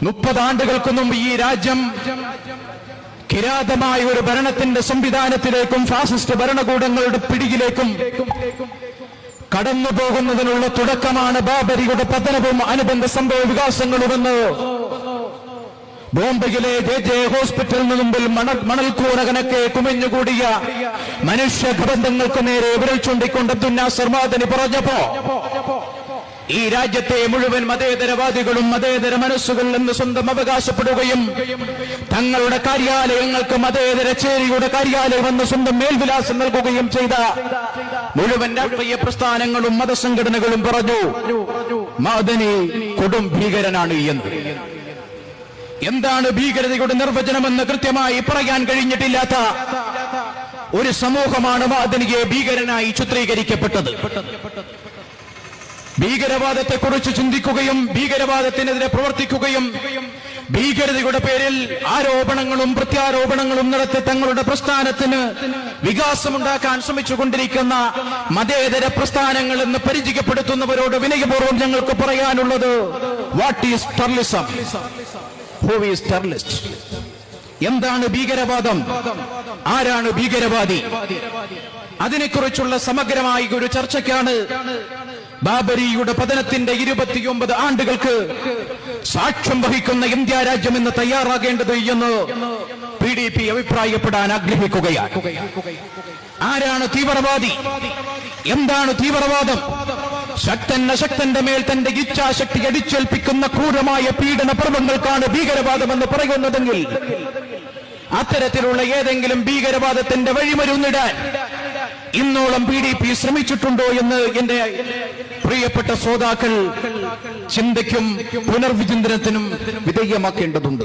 30 ആണ്ടുകൾക്ക് മുമ്പ് ഈ രാജ്യം കിരാതമായ ഒരു ഭരണത്തിന്റെ സംവിധാനത്തിലേക്കും ഫാസിസ്റ്റ് ഭരണകൂടങ്ങളുടെ പിടിയിലേക്കും കടന്നു പോകുന്നതിനുള്ള തുടക്കമാണ് ബാബരിയുടെ പതനവും അനുബന്ധ സംഭവ വികാസങ്ങളുമെന്ന് ബോംബെയിലെ JJ ഹോസ്പിറ്റലിന് മുമ്പിൽ മണൽക്കൂന കണക്കെ കുമിഞ്ഞുകൂടിയ മനുഷ്യബന്ധങ്ങൾക്ക് നേരെ വിരൽ ചൂണ്ടിക്കൊണ്ട് അബ്ദുൽ നാസർ മദനി പറഞ്ഞപ്പോ ഈ രാജ്യത്തെ മുഴുവൻ മതേതരവാദികളും മതേതര മനസ്സുകൾ എന്ന് സ്വന്തം അവകാശപ്പെടുകയും തങ്ങളുടെ കാര്യാലയങ്ങൾക്ക് മതേതര ചേരിയുടെ കാര്യാലയം എന്ന് സ്വന്തം മേൽവിലാസം നൽകുകയും ചെയ്ത മുഴുവൻ രാഷ്ട്രീയ പ്രസ്ഥാനങ്ങളും മതസംഘടനകളും പറഞ്ഞു മദനി കൊടും ഭീകരനാണ് എന്ന്. എന്താണ് ഭീകരതയുടെ നിർവചനമെന്ന് കൃത്യമായി പറയാൻ കഴിഞ്ഞിട്ടില്ലാത്ത ഒരു സമൂഹമാണ് മദനിയെ ഭീകരനായി ചിത്രീകരിക്കപ്പെട്ടത്. ഭീകരവാദത്തെക്കുറിച്ച് ചിന്തിക്കുകയും ഭീകരവാദത്തിനെതിരെ പ്രവർത്തിക്കുകയും ഭീകരതയുടെ പേരിൽ ആരോപണങ്ങളും പ്രത്യാരോപണങ്ങളും നടത്തി തങ്ങളുടെ പ്രസ്ഥാനത്തിന് വികാസമുണ്ടാക്കാൻ ശ്രമിച്ചുകൊണ്ടിരിക്കുന്ന മതേതര പ്രസ്ഥാനങ്ങൾ എന്ന് പരിചയപ്പെടുത്തുന്നവരോട് വിനയപൂർവ്വം ഞങ്ങൾക്ക് പറയാനുള്ളത്, what is terrorism? Who is terrorist? എന്താണ് ഭീകരവാദം? ആരാണ് ഭീകരവാദി? അതിനെക്കുറിച്ചുള്ള സമഗ്രമായ ഒരു ചർച്ചയ്ക്കാണ് ബാബരിയുടെ പതനത്തിന്റെ 29 ആണ്ടുകൾക്ക് സാക്ഷ്യം വഹിക്കുന്ന ഇന്ത്യ രാജ്യം എന്ന് തയ്യാറാകേണ്ടത് എന്ന് PDP അഭിപ്രായപ്പെടാൻ ആഗ്രഹിക്കുകയാണ്. ആരാണ് തീവ്രവാദി? എന്താണ് തീവ്രവാദം? ശക്തൻ അശക്തന്റെ മേൽ തന്റെ ഇച്ഛാശക്തി അടിച്ചേൽപ്പിക്കുന്ന ക്രൂരമായ പീഡന പർവ്വങ്ങൾക്കാണ് ഭീകരവാദമെന്ന് പറയുന്നതെങ്കിൽ അത്തരത്തിലുള്ള ഏതെങ്കിലും ഭീകരവാദത്തിന്റെ വഴിമരുന്നിടാൻ ഇന്നോളം PDP ശ്രമിച്ചിട്ടുണ്ടോ എന്ന് എന്റെ പ്രിയപ്പെട്ട ശ്രോതാക്കൾ ചിന്തയ്ക്കും പുനർവിചിന്തനത്തിനും വിധേയമാക്കേണ്ടതുണ്ട്.